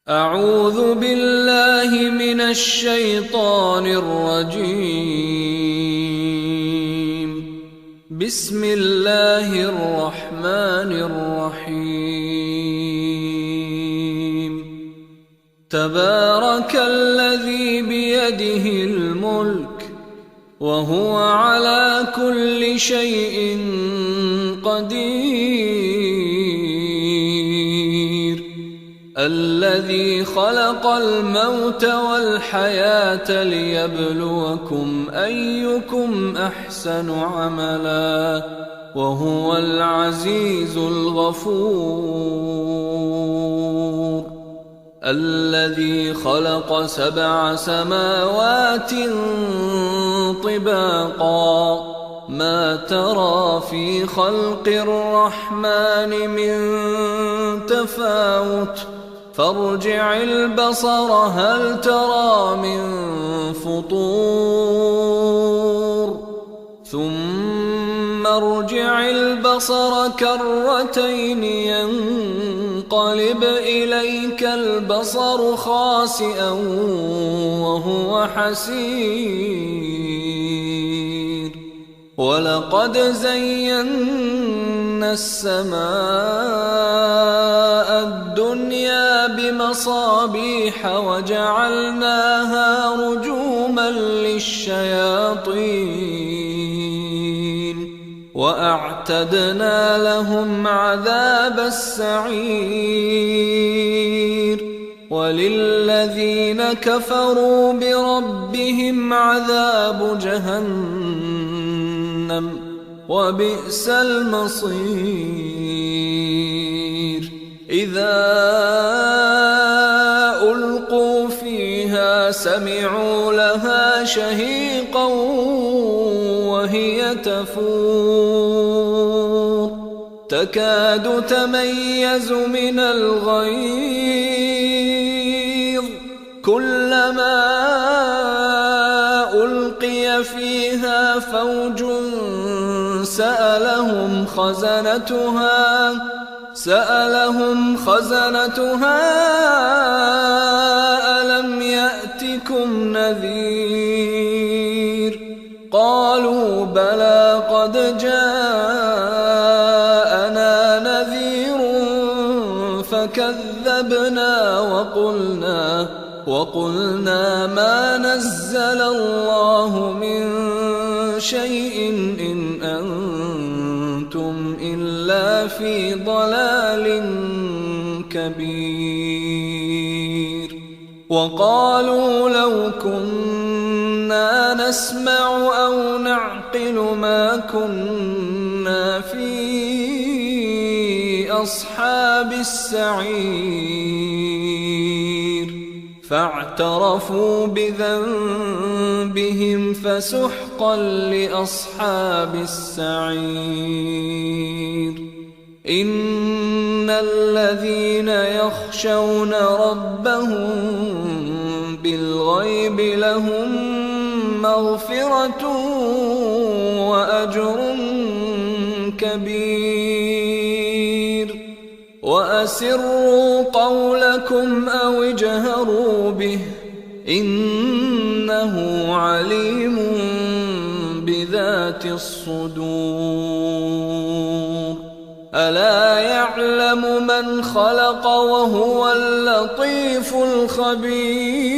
أعوذ بالله من الشيطان الرجيم. بسم الله الرحمن الرحيم. تبارك الذي بيده الملك وهو على كل شيء قدير، الذي خلق الموت والحياة ليبلوكم أيكم أحسن عملا وهو العزيز الغفور. الذي خلق 7 سماوات طباقا ما ترى في خلق الرحمن من تفاوت فارجع البصر هل ترى من فطور ثم ارجع البصر كرتين ينقلب إليك البصر خاسئا وهو حسير. ولقد زينا السماء الدنيا بمصابيح وجعلناها رجوما للشياطين وأعتدنا لهم عذاب السعير. وللذين كفروا بربهم عذاب جهنم وبئس المصير. إذا ألقوا فيها سمعوا لها شهيقا وهي تفور تكاد تميز من الغيظ كلما ألقي فيها فوج سألهم خزنتها ألم يأتكم نذير قالوا بلى قد جاءنا نذير فكذبنا وقلنا ما نزل الله من شيء إن أنتم إلا في ضلال كبير. وقالوا لو كنا نسمع أو نعقل ما كنا في أصحاب السعير فاعترفوا بذنبهم فسحقا لأصحاب السعير. إن الذين يخشون ربهم بالغيب لهم مغفرة وأجر كبير. وأسروا قولكم أو اجهروا به إنه عليم بذات الصدور. ألا يعلم من خلق وهو اللطيف الخبير.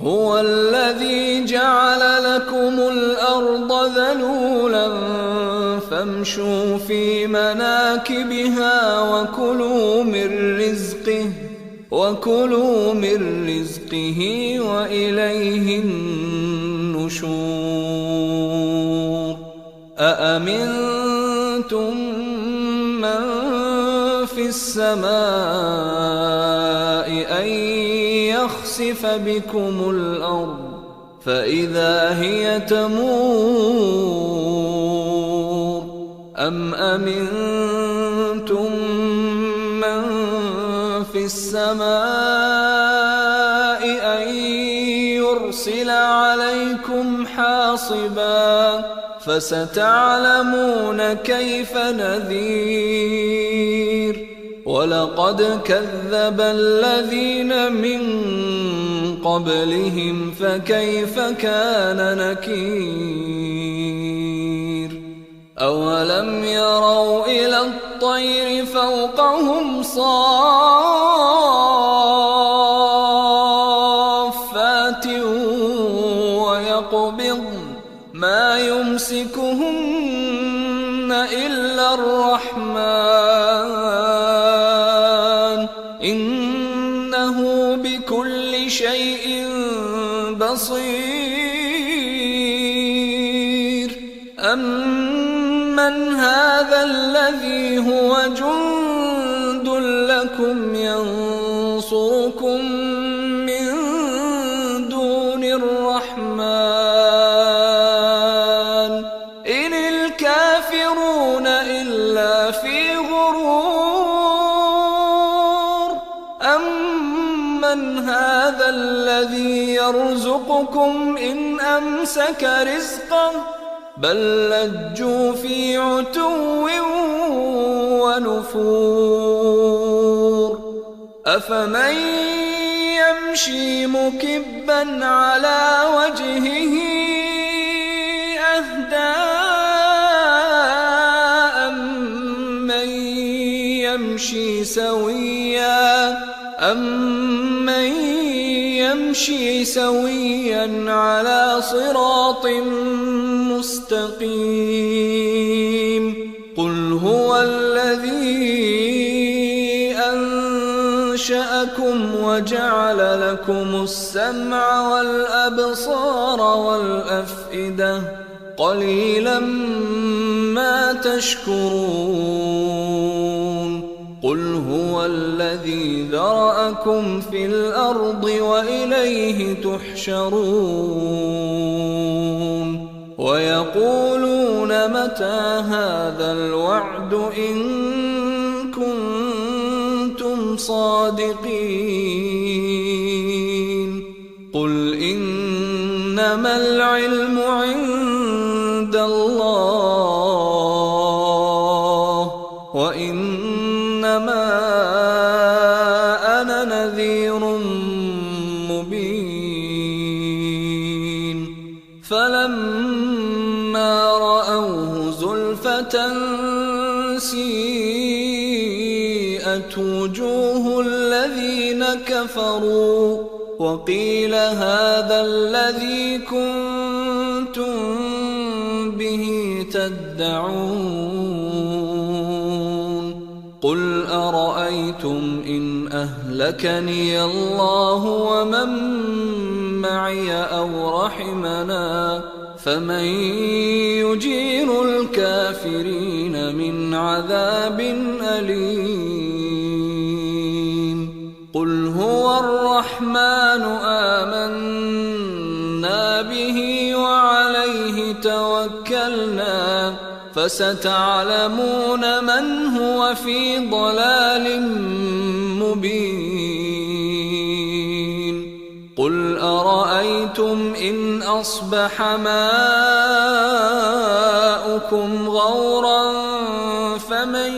هو الذي جعل لكم الأرض ذلولا فامشوا في مناكبها وكلوا من رزقه وإليه النشور. أأمنتم من في السماء أن يخسف بكم الأرض فإذا هي تمور أم أمنتم من في السماء أن يرسل عليكم حاصبا فستعلمون كيف نذير. ولقد كذب الذين من قبلهم فكيف كان نكير أولم يروا إلى الطير فوقهم صافات ويقبضن ما يمسكهن إلا الرحمن إنه بكل شيء بصير أمن هذا الذي هو جند لكم ينصركم من دون الرحمن إن الكافرون إلا في غرور أمن هذا الذي يرزقكم إن أمسك رزقه بل لجوا في عتو ونفور أفمن يمشي مكبا على وجهه أهدى أمن يمشي سويا على صراط مستقيم قل هو الذي أنشأكم وجعل لكم السمع والأبصار والأفئدة قليلا ما تشكرون قل هو الذي ذرأكم في الأرض وإليه تحشرون ويقولون متى هذا الوعد إن كنتم صادقين قل إنما العلم عند الله وإنما أنا نذير مبين فلما رأوه زلفة سيئت وجوه الذين كفروا وقيل هذا الذي كنتم به تدعون قل أرأيتم إن أهلكني الله ومن معي أو رحمنا فمن يجير الكافرين من عذاب أليم قل هو الرحمن آمنا به وعليه توكلنا فستعلمون من هو في ضلال مبين قل أرأيتم إن أصبح ماؤكم غورا فمن